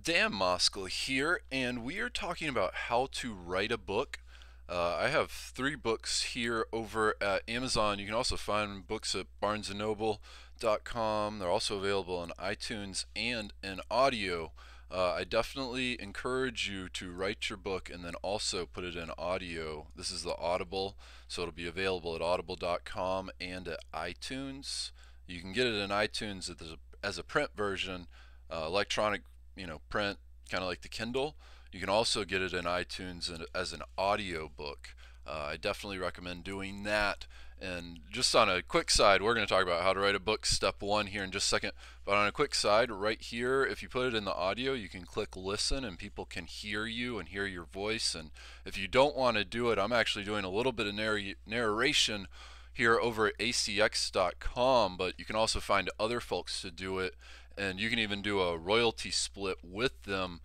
Dan Moskal here, and we are talking about how to write a book. I have 3 books here over at Amazon. You can also find books at barnesandnoble.com. They're also available on iTunes and in audio. I definitely encourage you to write your book and then also put it in audio. This is the Audible, so it'll be available at audible.com and at iTunes. You can get it in iTunes as a print version, electronic print, kind of like the Kindle. You can also get it in iTunes as an audio book. I definitely recommend doing that. And just on a quick side, we're going to talk about how to write a book, step 1 here in just a second. But on a quick side, right here, if you put it in the audio, you can click listen and people can hear you and hear your voice. And if you don't want to do it, I'm actually doing a little bit of narration here over at acx.com, but you can also find other folks to do it, and you can even do a royalty split with them.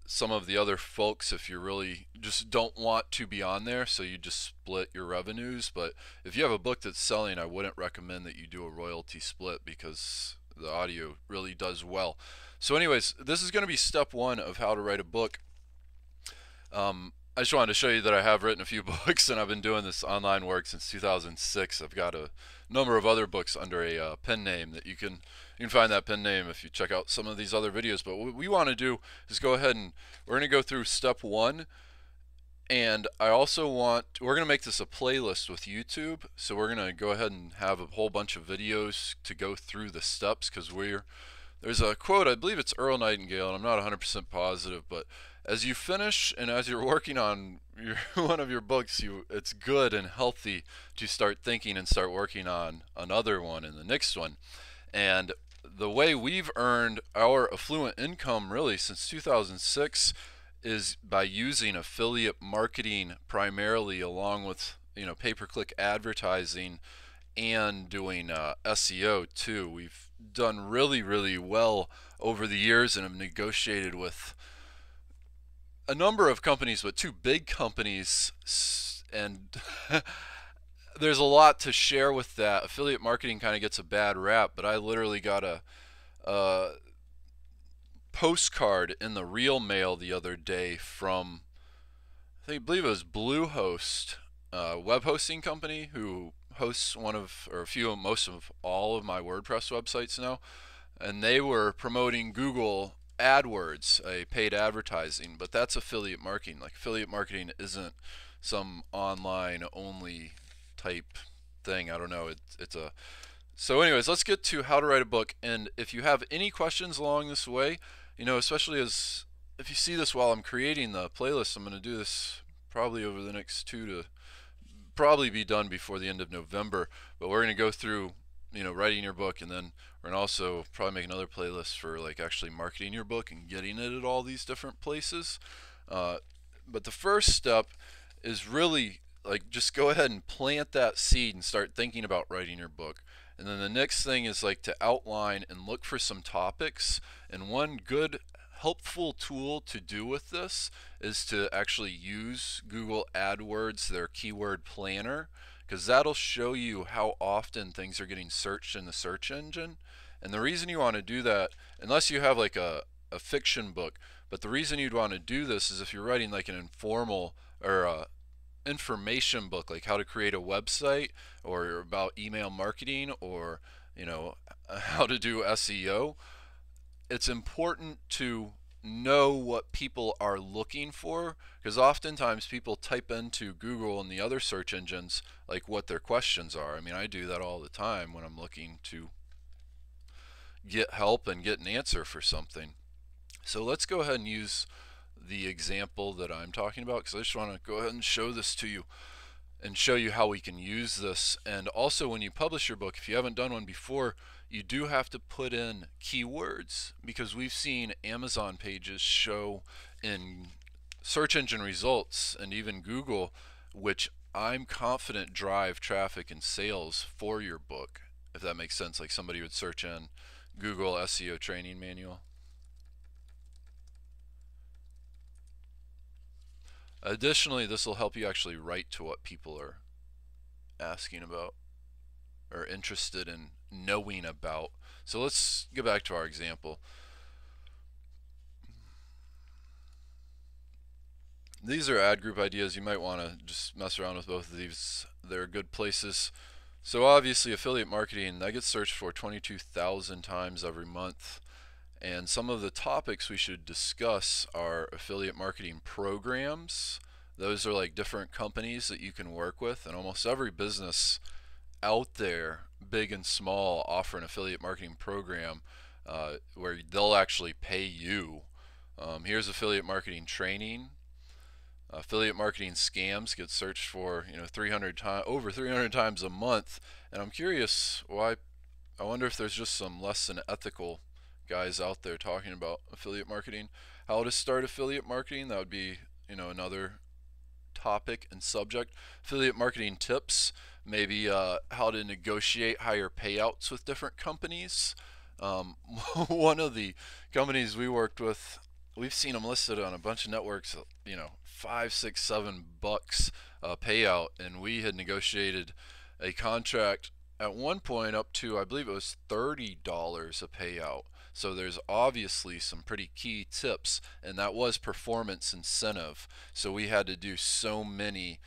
Some of the other folks, if you really just don't want to be on there, so you just split your revenues. But if you have a book that's selling, I wouldn't recommend that you do a royalty split because the audio really does well. So anyways, this is going to be step 1 of how to write a book. I just wanted to show you that I have written a few books, and I've been doing this online work since 2006. I've got a number of other books under a pen name that you can find that pen name if you check out some of these other videos. But what we want to do is go ahead and we're going to go through step 1, and we're going to make this a playlist with YouTube. So we're going to go ahead and have a whole bunch of videos to go through the steps, because there's a quote, I believe it's Earl Nightingale, and I'm not 100% positive, but as you finish and as you're working on one of your books, it's good and healthy to start thinking and start working on another one and the next one. And the way we've earned our affluent income really since 2006 is by using affiliate marketing primarily, along with pay-per-click advertising and doing SEO too. We've done really, really well over the years and have negotiated with a number of companies, but 2 big companies, and there's a lot to share with that. Affiliate marketing kind of gets a bad rap, but I literally got a postcard in the real mail the other day from, I believe it was Bluehost, a web hosting company who hosts most of all of my WordPress websites now, and they were promoting Google AdWords, a paid advertising, but that's affiliate marketing. Like, affiliate marketing isn't some online only type thing. I don't know. It's a So anyways, let's get to how to write a book. And if you have any questions along this way, especially as if you see this while I'm creating the playlist, I'm going to do this probably over the next 2 to probably be done before the end of November. But we're going to go through, writing your book, and then we're going to also probably make another playlist for like actually marketing your book and getting it at all these different places. But the first step is really like just go ahead and plant that seed and start thinking about writing your book. And then the next thing is like to outline and look for some topics. And one good helpful tool to do with this is to actually use Google AdWords, their keyword planner, because that'll show you how often things are getting searched in the search engine. And the reason you want to do that, unless you have like a fiction book, but the reason you'd want to do this is if you're writing like an informal or information book, like how to create a website or about email marketing, or how to do SEO. It's important to know what people are looking for, because oftentimes people type into Google and the other search engines like what their questions are. I mean, I do that all the time when I'm looking to get help and get an answer for something. So let's go ahead and use the example that I'm talking about, because I just want to go ahead and show this to you and show you how we can use this. And also, when you publish your book, if you haven't done one before, you do have to put in keywords, because we've seen Amazon pages show in search engine results and even Google, which I'm confident drive traffic and sales for your book, if that makes sense. Like somebody would search in Google SEO training manual. Additionally, this will help you actually write to what people are asking about or interested in knowing about. So let's get back to our example. These are ad group ideas. You might want to just mess around with both of these. They're good places. So obviously affiliate marketing, that gets searched for 22,000 times every month. And some of the topics we should discuss are affiliate marketing programs. Those are like different companies that you can work with, and almost every business out there, big and small, offer an affiliate marketing program where they'll actually pay you. Here's affiliate marketing training. Affiliate marketing scams get searched for, 300 times, over 300 times a month, and I'm curious why. I wonder if there's just some less than ethical guys out there talking about affiliate marketing. How to start affiliate marketing, that would be, another topic and subject. Affiliate marketing tips, maybe how to negotiate higher payouts with different companies. One of the companies we worked with, we've seen them listed on a bunch of networks, $5, $6, $7 payout, and we had negotiated a contract at one point up to, I believe it was $30 a payout. So there's obviously some pretty key tips, and that was performance incentive. So we had to do so many,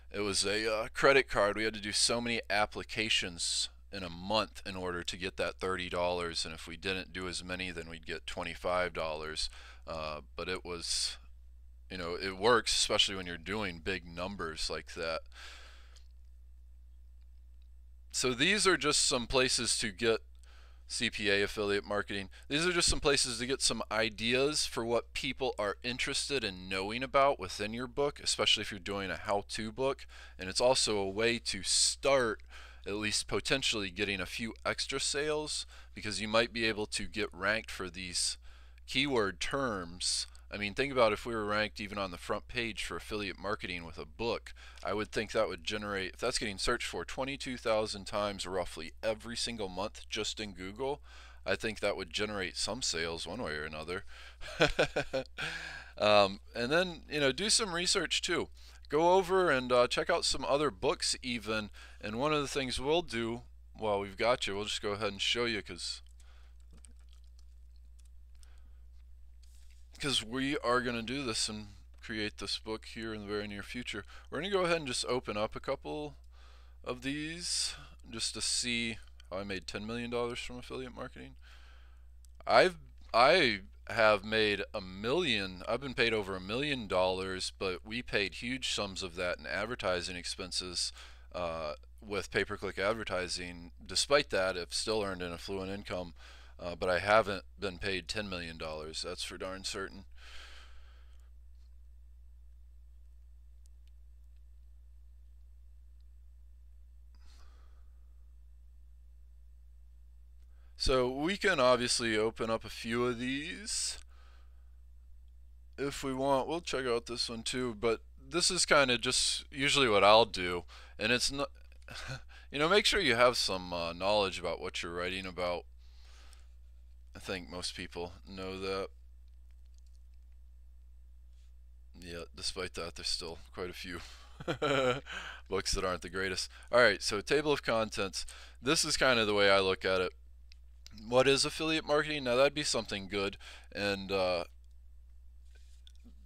it was a credit card, we had to do so many applications in a month in order to get that $30, and if we didn't do as many, then we'd get $25. But it was, it works, especially when you're doing big numbers like that. So these are just some places to get CPA affiliate marketing. These are just some places to get some ideas for what people are interested in knowing about within your book, especially if you're doing a how-to book. And it's also a way to start at least potentially getting a few extra sales, because you might be able to get ranked for these keyword terms. I mean, think about if we were ranked even on the front page for affiliate marketing with a book. I would think that would generate, if that's getting searched for 22,000 times roughly every single month just in Google, I think that would generate some sales one way or another. And then, do some research too. Go over and check out some other books even. And one of the things we'll do while we've got you, we'll just go ahead and show you, because we are going to do this and create this book here in the very near future. We're going to go ahead and just open up a couple of these just to see how I made $10 million from affiliate marketing. I have made $1 million. I've been paid over $1 million, but we paid huge sums of that in advertising expenses with pay-per-click advertising. Despite that, I've still earned an affluent income. But I haven't been paid $10 million, that's for darn certain. So we can obviously open up a few of these if we want. We'll check out this one too, but this is kind of just usually what I'll do, and it's not, make sure you have some knowledge about what you're writing about. I think most people know that. Yeah, despite that, there's still quite a few books that aren't the greatest. Alright, so table of contents. This is kind of the way I look at it. What is affiliate marketing? Now that'd be something good, and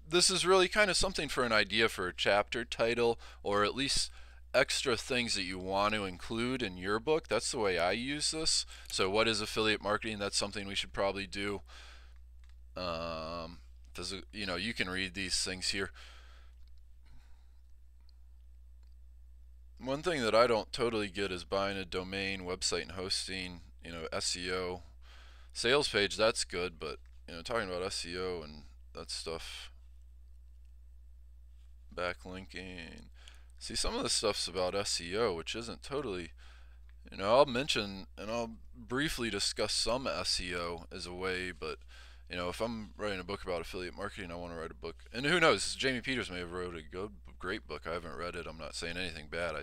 this is really kind of something for an idea for a chapter title, or at least extra things that you want to include in your book. That's the way I use this. So what is affiliate marketing? That's something we should probably do. You can read these things here. One thing that I don't totally get is buying a domain, website and hosting, SEO. Sales page, that's good, but talking about SEO and that stuff, backlinking. See, some of the stuff's about SEO, which isn't totally, I'll mention and I'll briefly discuss some SEO as a way, but if I'm writing a book about affiliate marketing, I want to write a book. And who knows, Jamie Peters may have wrote a great book. I haven't read it. I'm not saying anything bad.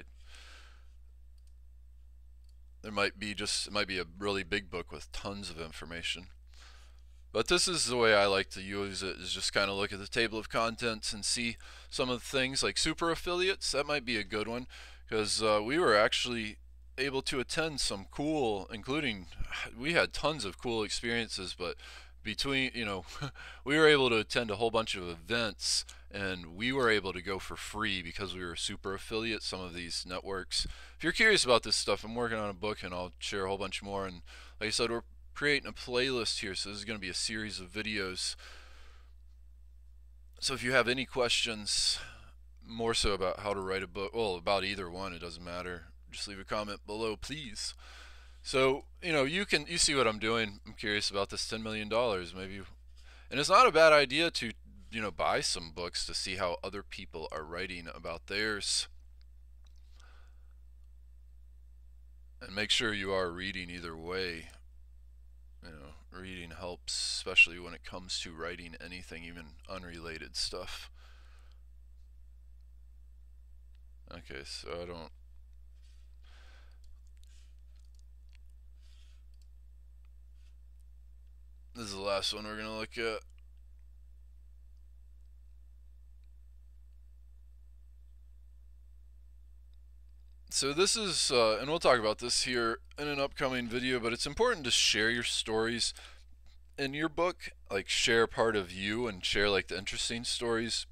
It might be a really big book with tons of information. But this is the way I like to use it, is just kind of look at the table of contents and see some of the things like super affiliates. That might be a good one, because we were actually able to attend some cool, including, we had tons of cool experiences, but between, we were able to attend a whole bunch of events, and we were able to go for free because we were super affiliate, some of these networks. If you're curious about this stuff, I'm working on a book and I'll share a whole bunch more. And like I said, we're creating a playlist here, so this is going to be a series of videos. So if you have any questions, more so about how to write a book, well, about either one, it doesn't matter, just leave a comment below, please. So, you see what I'm doing. I'm curious about this $10 million, maybe. And it's not a bad idea to, buy some books to see how other people are writing about theirs. And make sure you are reading either way. Reading helps, especially when it comes to writing anything, even unrelated stuff. Okay, so this is the last one we're going to look at. So this is, and we'll talk about this here in an upcoming video, but it's important to share your stories in your book, like share part of you and share like the interesting stories.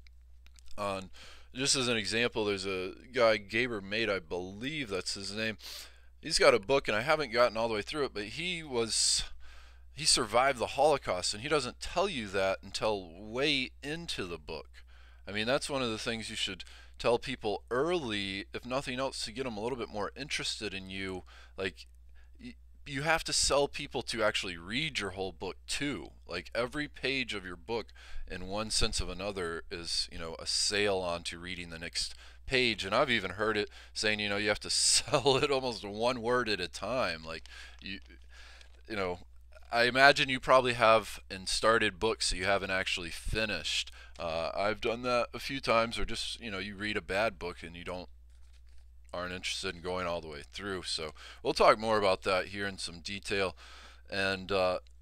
On, just as an example, there's a guy, Gabor Mate, I believe that's his name. He's got a book, and I haven't gotten all the way through it, but he survived the Holocaust, and he doesn't tell you that until way into the book. I mean, that's one of the things you should tell people early, if nothing else, to get them a little bit more interested in you. Like, you have to sell people to actually read your whole book too. Like, every page of your book, in one sense of another, is, a sale on to reading the next page. And I've even heard it saying, you have to sell it almost one word at a time. Like, you know, I imagine you probably have and started books that you haven't actually finished. I've done that a few times, or just, you read a bad book and you aren't interested in going all the way through. So we'll talk more about that here in some detail. And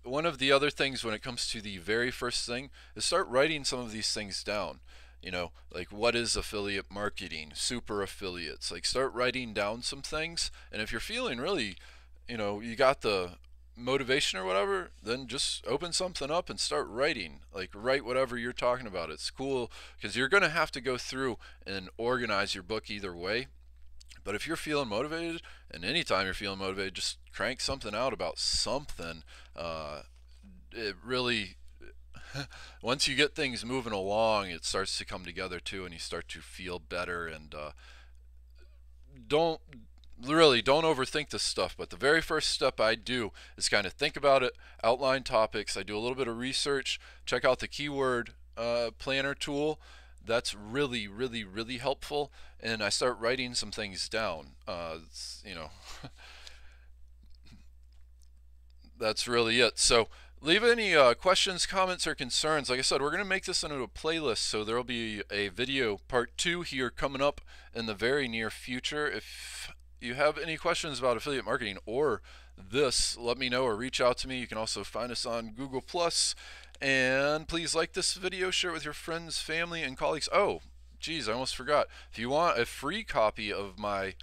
one of the other things when it comes to the very first thing is start writing some of these things down. Like, what is affiliate marketing, super affiliates? Like, start writing down some things. And if you're feeling really, you got the motivation or whatever, then just open something up and start writing. Like, write whatever you're talking about. It's cool because you're going to have to go through and organize your book either way. But if you're feeling motivated, and anytime you're feeling motivated, just crank something out about something. It really, once you get things moving along, it starts to come together too, and you start to feel better. And don't overthink this stuff. But the very first step I do is kind of think about it, outline topics. I do a little bit of research, check out the keyword planner tool. That's really, really, really helpful. And I start writing some things down. That's really it. So leave any questions, comments, or concerns. Like I said, we're going to make this into a playlist, so there will be a video part 2 here coming up in the very near future. If you have any questions about affiliate marketing or this, let me know or reach out to me. You can also find us on Google+. And please like this video, share it with your friends, family, and colleagues. Oh, geez, I almost forgot. If you want a free copy of my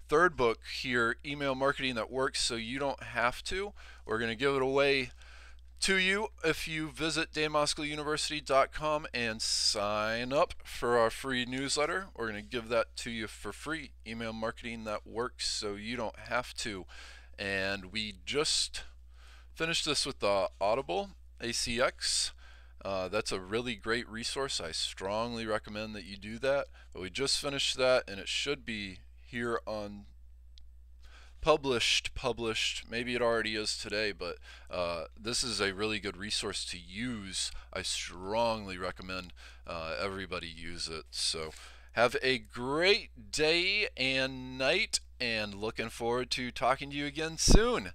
third book here, Email Marketing That Works So You Don't Have To, we're going to give it away to you if you visit danmoskaleuniversity.com and sign up for our free newsletter. We're going to give that to you for free. Email Marketing That Works So You Don't Have To. And we just finished this with the Audible ACX. That's a really great resource. I strongly recommend that you do that. But we just finished that, and it should be here on published. Maybe it already is today, but this is a really good resource to use. I strongly recommend everybody use it. So have a great day and night, and looking forward to talking to you again soon.